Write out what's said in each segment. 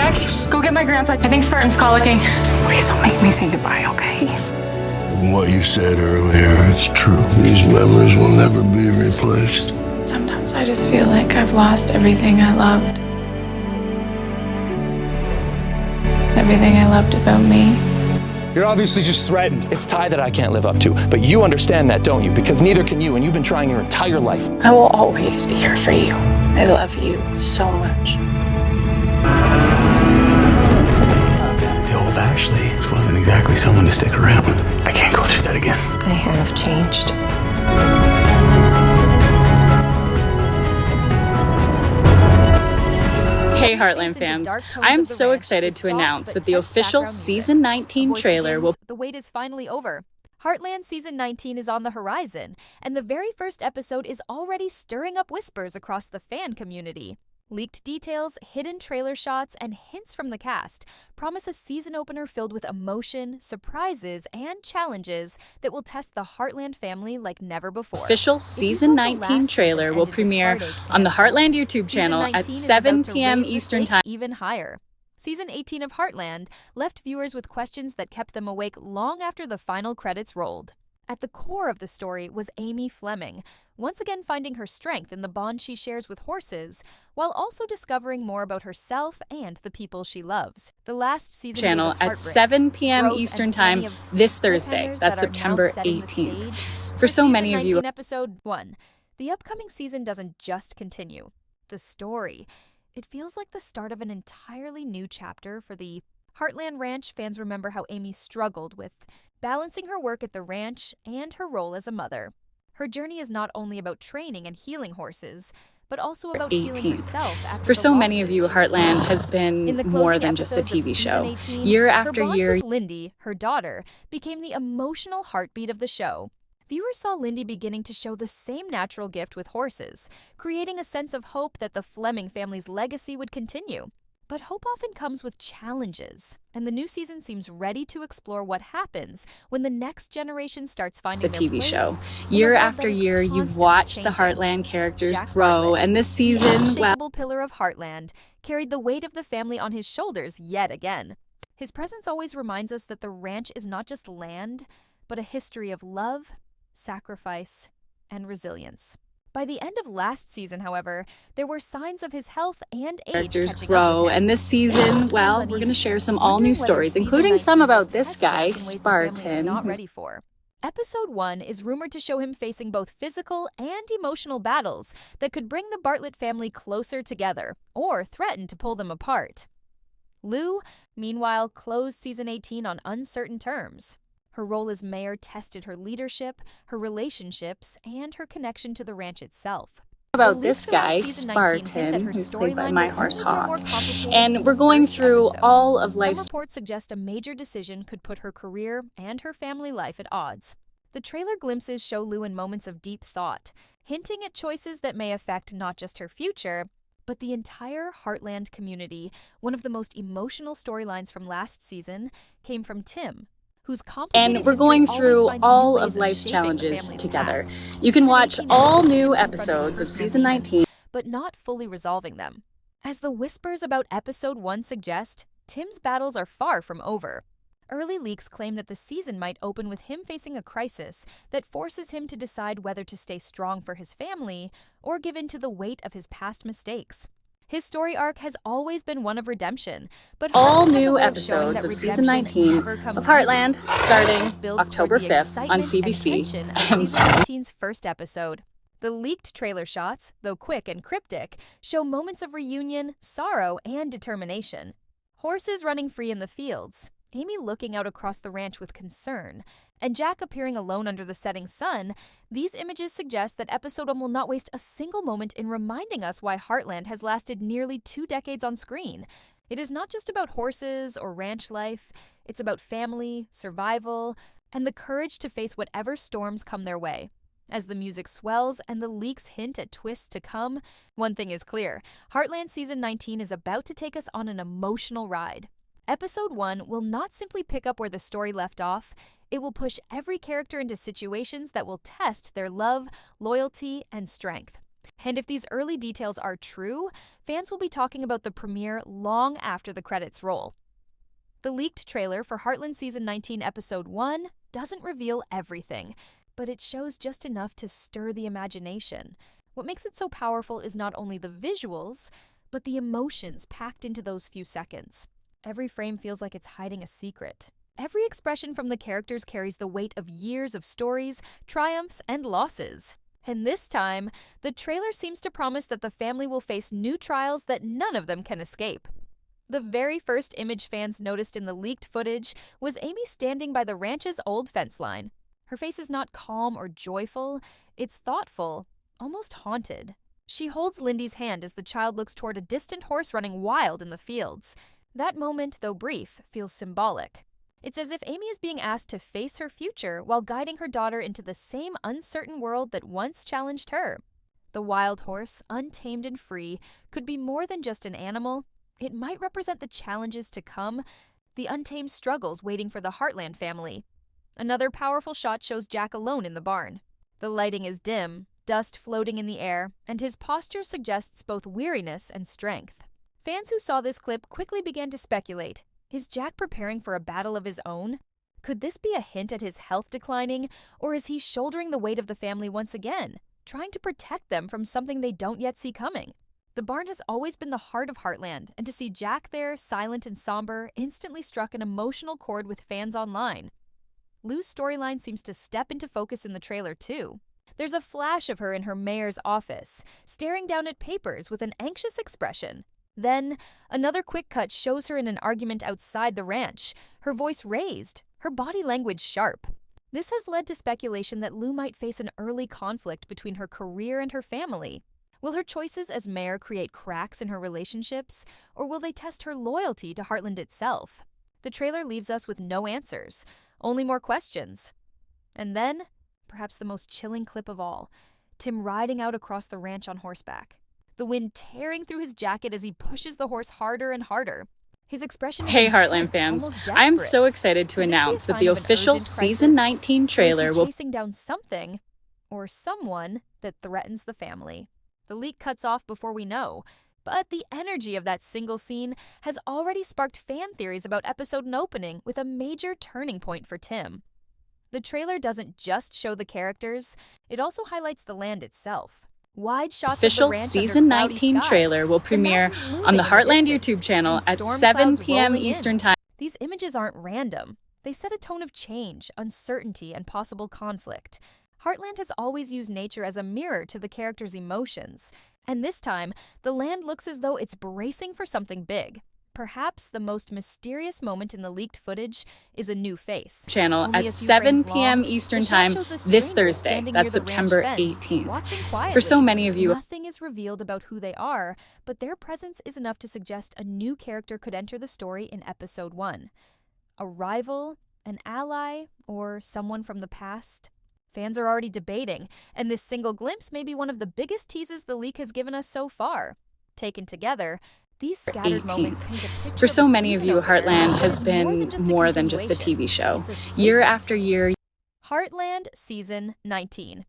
Jax, go get my grandpa. I think Spartan's colicking. Please don't make me say goodbye, okay? What you said earlier, it's true. These memories will never be replaced. Sometimes I just feel like I've lost everything I loved. Everything I loved about me. You're obviously just threatened. It's Ty that I can't live up to, but you understand that, don't you? Because neither can you, and you've been trying your entire life. I will always be here for you. I love you so much. The old Ashley wasn't exactly someone to stick around. I can't go through that again. I have changed. Hey Heartland fans, I am so excited to announce that the official Season 19 trailer will... The wait is finally over. Heartland Season 19 is on the horizon, and the very first episode is already stirring up whispers across the fan community. Leaked details, hidden trailer shots, and hints from the cast promise a season opener filled with emotion, surprises, and challenges that will test the Heartland family like never before. Official Season 19 trailer will premiere on the Heartland YouTube channel at 7 p.m. Eastern Time. Even higher. Season 18 of Heartland left viewers with questions that kept them awake long after the final credits rolled. At the core of the story was Amy Fleming, once again finding her strength in the bond she shares with horses, while also discovering more about herself and the people she loves. The last season Channel at 7 p.m. Eastern Time this Thursday. That's September 18th. For so many of you, Episode 1. The upcoming season doesn't just continue. The story. It feels like the start of an entirely new chapter for the Heartland Ranch. Fans remember how Amy struggled with balancing her work at the ranch and her role as a mother. Her journey is not only about training and healing horses, but also about healing herself after for the so many of you, losses she Heartland has been in the more closing than just a episodes of TV season show. 18, Year her after bond year, with Lindy, her daughter, became the emotional heartbeat of the show. Viewers saw Lindy beginning to show the same natural gift with horses, creating a sense of hope that the Fleming family's legacy would continue. But hope often comes with challenges, and the new season seems ready to explore what happens when the next generation starts finding it's a their TV place show. in a Year world after that is year, you've constantly watched the changing. Heartland characters Jack grow, Bartlett, and this the season, well, unshakable pillar of Heartland, carried the weight of the family on his shoulders yet again. His presence always reminds us that the ranch is not just land, but a history of love, sacrifice, and resilience. By the end of last season, however, there were signs of his health and age characters catching up grow, with him. and this season, well, we're going to share some all-new stories, including some about this guy, Spartan. Not ready for. Episode 1 is rumored to show him facing both physical and emotional battles that could bring the Bartlett family closer together or threaten to pull them apart. Lou, meanwhile, closed season 18 on uncertain terms. Her role as mayor tested her leadership, her relationships, and her connection to the ranch itself. About this guy, Spartan, who's played by my horse Hawk. And we're going through all of life's... Some reports suggest a major decision could put her career and her family life at odds. The trailer glimpses show Lou in moments of deep thought, hinting at choices that may affect not just her future, but the entire Heartland community. One of the most emotional storylines from last season came from Tim, whose complicated and we're history going always through finds new all ways of life's shaping the challenges family's together. path. You can Season watch 18 all has new Tim confronting episodes of personal Season demons, 19. but not fully resolving them. As the whispers about Episode 1 suggest, Tim's battles are far from over. Early leaks claim that the season might open with him facing a crisis that forces him to decide whether to stay strong for his family or give in to the weight of his past mistakes. His story arc has always been one of redemption, but All Heartland has a new way of showing episodes that of Season redemption 19 never comes of Heartland, easy. starting This builds October toward the 5th on excitement and CBC. tension of Season 19's first episode. The leaked trailer shots, though quick and cryptic, show moments of reunion, sorrow, and determination. Horses running free in the fields, Amy looking out across the ranch with concern, and Jack appearing alone under the setting sun. These images suggest that Episode 1 will not waste a single moment in reminding us why Heartland has lasted nearly 2 decades on screen. It is not just about horses or ranch life. It's about family, survival, and the courage to face whatever storms come their way. As the music swells and the leaks hint at twists to come, one thing is clear: Heartland Season 19 is about to take us on an emotional ride. Episode 1 will not simply pick up where the story left off. It will push every character into situations that will test their love, loyalty, and strength. And if these early details are true, fans will be talking about the premiere long after the credits roll. The leaked trailer for Heartland Season 19, Episode 1 doesn't reveal everything, but it shows just enough to stir the imagination. What makes it so powerful is not only the visuals, but the emotions packed into those few seconds. Every frame feels like it's hiding a secret. Every expression from the characters carries the weight of years of stories, triumphs, and losses. And this time, the trailer seems to promise that the family will face new trials that none of them can escape. The very first image fans noticed in the leaked footage was Amy standing by the ranch's old fence line. Her face is not calm or joyful, it's thoughtful, almost haunted. She holds Lindy's hand as the child looks toward a distant horse running wild in the fields. That moment, though brief, feels symbolic. It's as if Amy is being asked to face her future while guiding her daughter into the same uncertain world that once challenged her. The wild horse, untamed and free, could be more than just an animal. It might represent the challenges to come, the untamed struggles waiting for the Heartland family. Another powerful shot shows Jack alone in the barn. The lighting is dim, dust floating in the air, and his posture suggests both weariness and strength. Fans who saw this clip quickly began to speculate. Is Jack preparing for a battle of his own? Could this be a hint at his health declining, or is he shouldering the weight of the family once again, trying to protect them from something they don't yet see coming? The barn has always been the heart of Heartland, and to see Jack there, silent and somber, instantly struck an emotional chord with fans online. Lou's storyline seems to step into focus in the trailer, too. There's a flash of her in her mayor's office, staring down at papers with an anxious expression. Then, another quick cut shows her in an argument outside the ranch, her voice raised, her body language sharp. This has led to speculation that Lou might face an early conflict between her career and her family. Will her choices as mayor create cracks in her relationships, or will they test her loyalty to Heartland itself? The trailer leaves us with no answers, only more questions. And then, perhaps the most chilling clip of all, Tim riding out across the ranch on horseback. The wind tearing through his jacket as he pushes the horse harder and harder. His expression is Hey, intense, Heartland fans. almost I am desperate. so excited to Could this be a announce that sign the of an official urgent Season crisis? 19 Or is he trailer will chasing down something or someone that threatens the family. The leak cuts off before we know, but the energy of that single scene has already sparked fan theories about episode and opening, with a major turning point for Tim. The trailer doesn't just show the characters, it also highlights the land itself. Wide shots official of the ranch Season under cloudy 19 skies. trailer will The premiere mountains looming on the in Heartland distance, YouTube channel and at storm 7 clouds p.m. rolling in. Eastern Time. These images aren't random. They set a tone of change, uncertainty, and possible conflict. Heartland has always used nature as a mirror to the characters' emotions, and this time, the land looks as though it's bracing for something big. Perhaps the most mysterious moment in the leaked footage is a new face. Channel Only a at few 7 frames p.m. long, Eastern the shot Time shows a this stranger Thursday. standing That's near the ranch September fence, 18th. watching quietly. For so many of you, Nothing is revealed about who they are, but their presence is enough to suggest a new character could enter the story in Episode 1. A rival, an ally, or someone from the past? Fans are already debating, and this single glimpse may be one of the biggest teases the leak has given us so far. Taken together, these scattered 18th. moments paint a picture For so of a many of season you, opener Heartland that has is been more than just a continuation. TV show. It's a statement. Year after year, Heartland Season 19.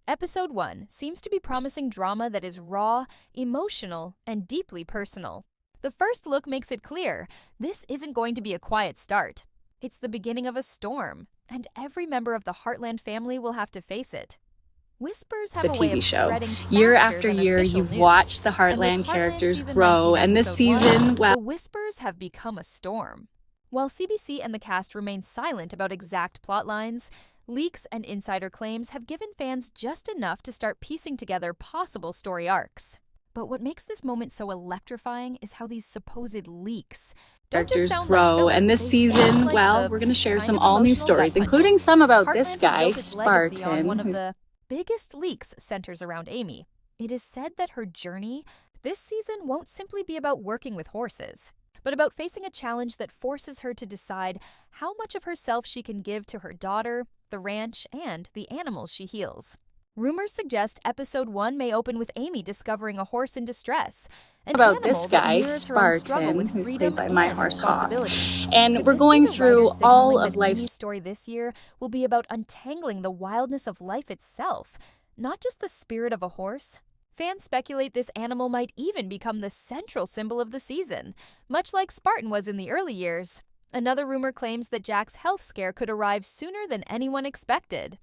Episode 1 seems to be promising drama that is raw, emotional, and deeply personal. The first look makes it clear this isn't going to be a quiet start. It's the beginning of a storm, and every member of the Heartland family will have to face it. Whispers have it's a a way TV of show. spreading Year faster after than year, official you've news. watched the And with Heartland Heartland characters Season grow, 19, and this Episode 1, season, well, the whispers have become a storm. While CBC and the cast remain silent about exact plot lines, leaks and insider claims have given fans just enough to start piecing together possible story arcs. But what makes this moment so electrifying is how these supposed leaks don't just characters sound like grow, filler, and this they sound season, like well, the we're going to share kind some of all-new emotional stories, gut including punches. some about Heartland this has built guy, its legacy on one Spartan, of who's the biggest leaks centers around Amy. It is said that her journey this season won't simply be about working with horses, but about facing a challenge that forces her to decide how much of herself she can give to her daughter, the ranch, and the animals she heals. Rumors suggest Episode 1 may open with Amy discovering a horse in distress. An about animal this that guy, mirrors her own struggle Spartan, with who's freedom played by my and horse Hawk. responsibility. And Could we're this going be the through writer all signaling of that life's Amy's story this year will be about untangling the wildness of life itself, not just the spirit of a horse? Fans speculate this animal might even become the central symbol of the season, much like Spartan was in the early years. Another rumor claims that Jack's health scare could arrive sooner than anyone expected.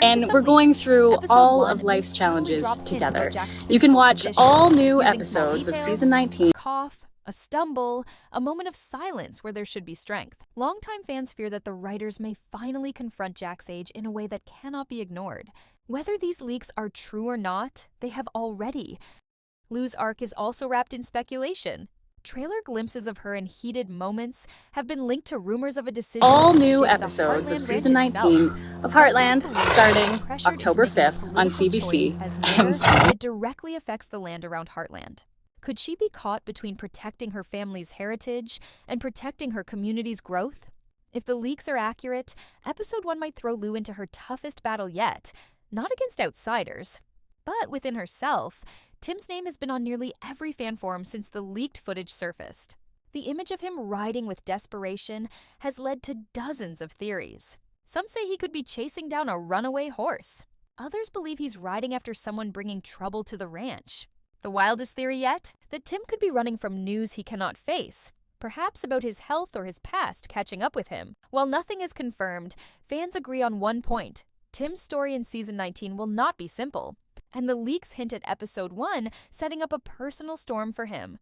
And we're going through all of life's challenges together. You can watch all new episodes of season 19. Cough, a stumble, a moment of silence where there should be strength. Longtime fans fear that the writers may finally confront Jack's age in a way that cannot be ignored. Whether these leaks are true or not, they have already. Lou's arc is also wrapped in speculation. Trailer glimpses of her in heated moments have been linked to rumors of a decision. All new episodes of season 19 of Heartland starting October 5th on CBC. It directly affects the land around Heartland. Could she be caught between protecting her family's heritage and protecting her community's growth? If the leaks are accurate, episode 1 might throw Lou into her toughest battle yet, not against outsiders, but within herself. Tim's name has been on nearly every fan forum since the leaked footage surfaced. The image of him riding with desperation has led to dozens of theories. Some say he could be chasing down a runaway horse. Others believe he's riding after someone bringing trouble to the ranch. The wildest theory yet? That Tim could be running from news he cannot face, perhaps about his health or his past catching up with him. While nothing is confirmed, fans agree on one point. Tim's story in season 19 will not be simple, and the leaks hint at episode 1 setting up a personal storm for him.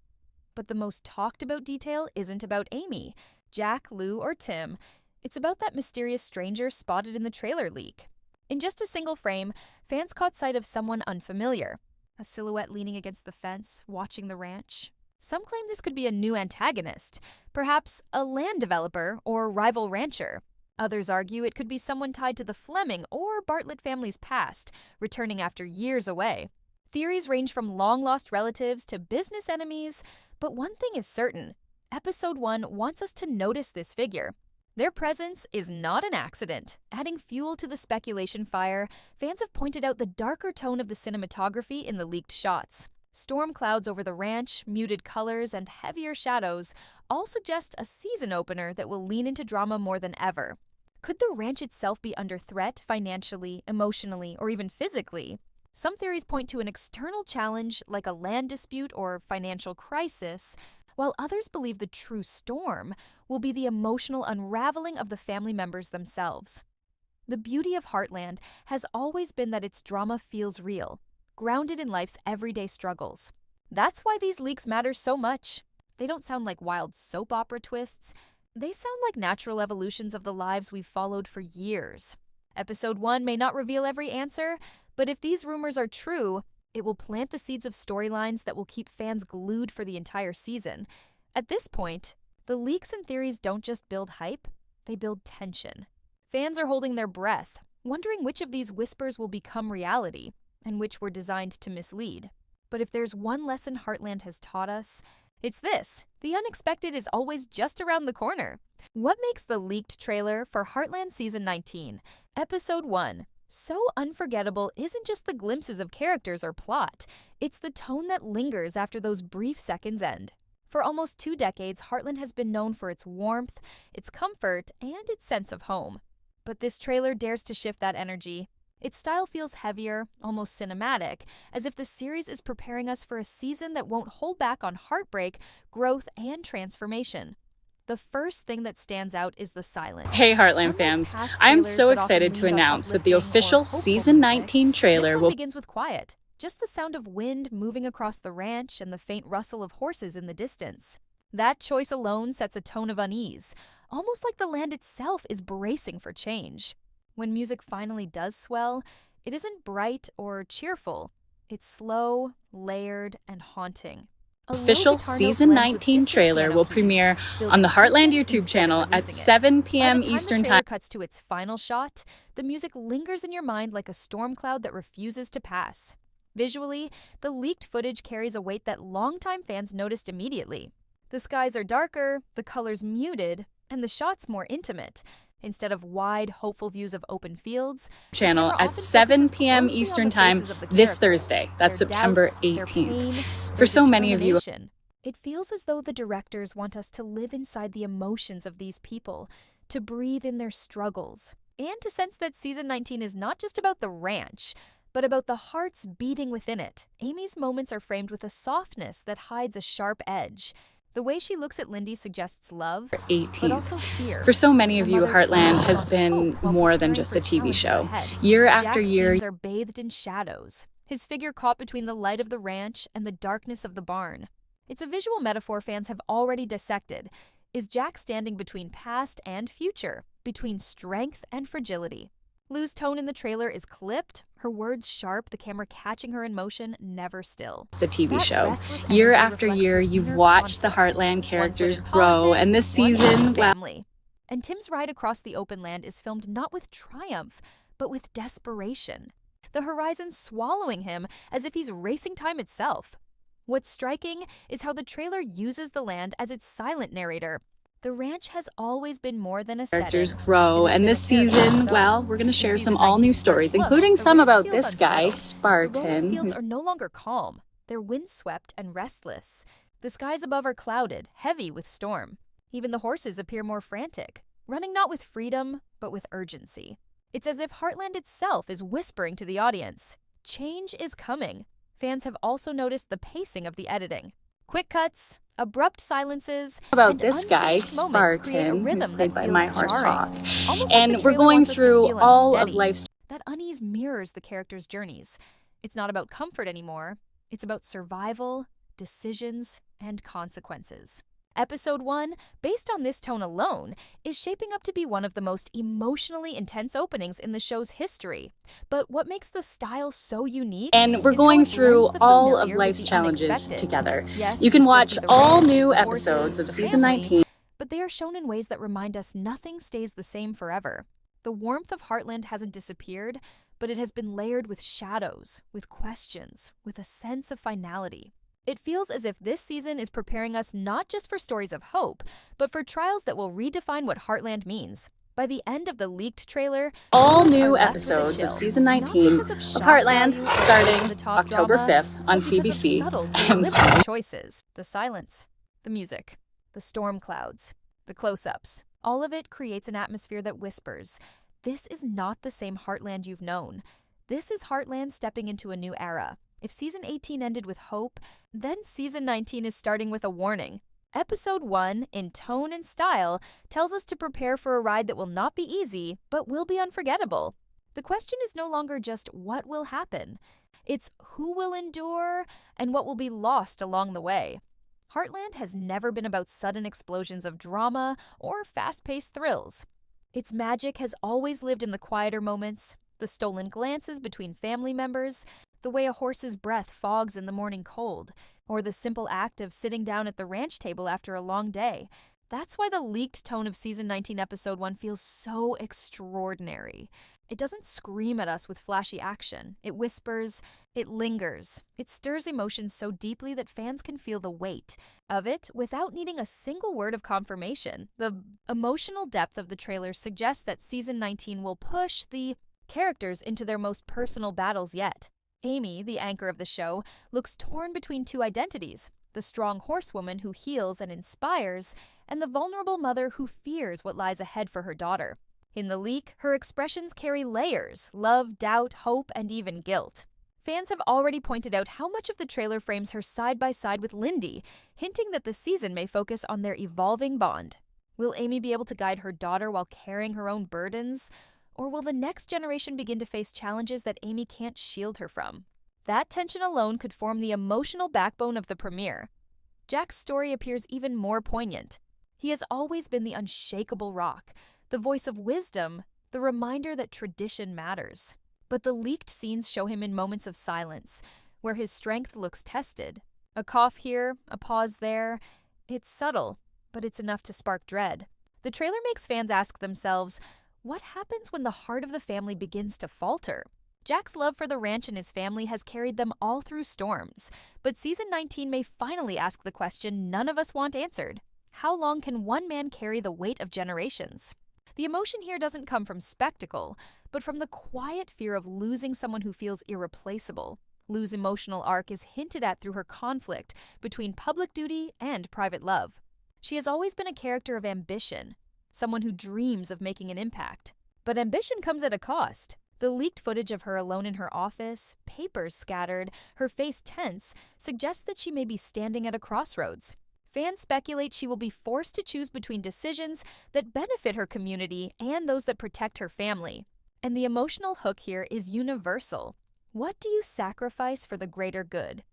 But the most talked about detail isn't about Amy, Jack, Lou, or Tim. It's about that mysterious stranger spotted in the trailer leak. In just a single frame, fans caught sight of someone unfamiliar, a silhouette leaning against the fence, watching the ranch. Some claim this could be a new antagonist, perhaps a land developer or rival rancher. Others argue it could be someone tied to the Fleming or Bartlett family's past, returning after years away. Theories range from long-lost relatives to business enemies, but one thing is certain. Episode 1 wants us to notice this figure. Their presence is not an accident. Adding fuel to the speculation fire, fans have pointed out the darker tone of the cinematography in the leaked shots. Storm clouds over the ranch, muted colors, and heavier shadows all suggest a season opener that will lean into drama more than ever. Could the ranch itself be under threat financially, emotionally, or even physically? Some theories point to an external challenge like a land dispute or financial crisis, while others believe the true storm will be the emotional unraveling of the family members themselves. The beauty of Heartland has always been that its drama feels real, grounded in life's everyday struggles. That's why these leaks matter so much. They don't sound like wild soap opera twists. They sound like natural evolutions of the lives we've followed for years. Episode 1 may not reveal every answer, but if these rumors are true, it will plant the seeds of storylines that will keep fans glued for the entire season. At this point, the leaks and theories don't just build hype, they build tension. Fans are holding their breath, wondering which of these whispers will become reality, and which were designed to mislead. But if there's one lesson Heartland has taught us, it's this: the unexpected is always just around the corner. What makes the leaked trailer for Heartland Season 19, Episode 1, so unforgettable isn't just the glimpses of characters or plot, it's the tone that lingers after those brief seconds end. For almost 2 decades, Heartland has been known for its warmth, its comfort, and its sense of home. But this trailer dares to shift that energy. Its style feels heavier, almost cinematic, as if the series is preparing us for a season that won't hold back on heartbreak, growth, and transformation. The first thing that stands out is the silence. Hey Heartland fans, I'm so excited to announce that the official season 19 trailer will begins with quiet, just the sound of wind moving across the ranch and the faint rustle of horses in the distance. That choice alone sets a tone of unease, almost like the land itself is bracing for change. When music finally does swell, it isn't bright or cheerful. It's slow, layered, and haunting. Official season 19 trailer will premiere on the Heartland YouTube channel at 7 p.m. Eastern Time. By the time the trailer cuts to its final shot, the music lingers in your mind like a storm cloud that refuses to pass. Visually, the leaked footage carries a weight that longtime fans noticed immediately. The skies are darker, the colors muted, and the shots more intimate. Instead of wide, hopeful views of open fields, channel at 7 p.m. Eastern Time this Thursday. That's September 18th. For so many of you, it feels as though the directors want us to live inside the emotions of these people, to breathe in their struggles, and to sense that season 19 is not just about the ranch, but about the hearts beating within it. Amy's moments are framed with a softness that hides a sharp edge. The way she looks at Lindy suggests love, but 18. also fear. For so many of The you, mother Heartland tries has to been hope while more than preparing just for a TV challenges show. ahead. Year after Jack's year, scenes are bathed in shadows, his figure caught between the light of the ranch and the darkness of the barn. It's a visual metaphor fans have already dissected. Is Jack standing between past and future, between strength and fragility? Lou's tone in the trailer is clipped, her words sharp, the camera catching her in motion, never still. It's a TV That show. restless Year energy after reflects year, her you've inner watched the conflict. Heartland One characters foot in grow, politics, and this one foot in season, well, family. And Tim's ride across the open land is filmed not with triumph, but with desperation. The horizon swallowing him as if he's racing time itself. What's striking is how the trailer uses the land as its silent narrator. The ranch has always been more than a characters setting. grow, It has and been this a character of season, its well, own. we're going to share In some season all-new 19's stories, first look, including the some ranch about feels this guy, unsettled. The rolling Spartan, fields who's are no longer calm. They're windswept and restless. The skies above are clouded, heavy with storm. Even the horses appear more frantic, running not with freedom, but with urgency. It's as if Heartland itself is whispering to the audience, change is coming. Fans have also noticed the pacing of the editing. Quick cuts, abrupt silences, about and this guy, unfinished moments create a Spartan, who's rhythm played that by feels my horse jarring. Hawk. Almost like the And we're trailer going wants us to through feel all of unsteady. life's That unease mirrors the characters' journeys. It's not about comfort anymore. It's about survival, decisions, and consequences. Episode 1, based on this tone alone, is shaping up to be one of the most emotionally intense openings in the show's history. But what makes the style so unique? And we're is how going it through blends the all familiar of with life's the challenges unexpected. together. Yes, You we can still watch see the all ranch, new the episodes horses, of the season family, 19. but they are shown in ways that remind us nothing stays the same forever. The warmth of Heartland hasn't disappeared, but it has been layered with shadows, with questions, with a sense of finality. It feels as if this season is preparing us not just for stories of hope, but for trials that will redefine what Heartland means. By the end of the leaked trailer, All viewers are new left with a episodes chill, of season not 19 because of shock Heartland, value or starting over-the-top October drama, 5th on but because of CBC. subtle, And deliberate choices. The silence, the music, the storm clouds, the close-ups. All of it creates an atmosphere that whispers, this is not the same Heartland you've known. This is Heartland stepping into a new era. If season 18 ended with hope, then season 19 is starting with a warning. Episode 1, in tone and style, tells us to prepare for a ride that will not be easy, but will be unforgettable. The question is no longer just what will happen. It's who will endure and what will be lost along the way. Heartland has never been about sudden explosions of drama or fast-paced thrills. Its magic has always lived in the quieter moments, the stolen glances between family members, the way a horse's breath fogs in the morning cold, or the simple act of sitting down at the ranch table after a long day. That's why the leaked tone of season 19 episode 1 feels so extraordinary. It doesn't scream at us with flashy action. It whispers, it lingers. It stirs emotions so deeply that fans can feel the weight of it without needing a single word of confirmation. The emotional depth of the trailer suggests that season 19 will push the characters into their most personal battles yet. Amy, the anchor of the show, looks torn between two identities, the strong horsewoman who heals and inspires, and the vulnerable mother who fears what lies ahead for her daughter. In the leak, her expressions carry layers: love, doubt, hope, and even guilt. Fans have already pointed out how much of the trailer frames her side by side with Lindy, hinting that the season may focus on their evolving bond. Will Amy be able to guide her daughter while carrying her own burdens? Or will the next generation begin to face challenges that Amy can't shield her from? That tension alone could form the emotional backbone of the premiere. Jack's story appears even more poignant. He has always been the unshakable rock, the voice of wisdom, the reminder that tradition matters. But the leaked scenes show him in moments of silence, where his strength looks tested. A cough here, a pause there. It's subtle, but it's enough to spark dread. The trailer makes fans ask themselves, what happens when the heart of the family begins to falter? Jack's love for the ranch and his family has carried them all through storms, but season 19 may finally ask the question none of us want answered. How long can one man carry the weight of generations? The emotion here doesn't come from spectacle, but from the quiet fear of losing someone who feels irreplaceable. Lou's emotional arc is hinted at through her conflict between public duty and private love. She has always been a character of ambition, someone who dreams of making an impact. But ambition comes at a cost. The leaked footage of her alone in her office, papers scattered, her face tense, suggests that she may be standing at a crossroads. Fans speculate she will be forced to choose between decisions that benefit her community and those that protect her family. And the emotional hook here is universal. What do you sacrifice for the greater good?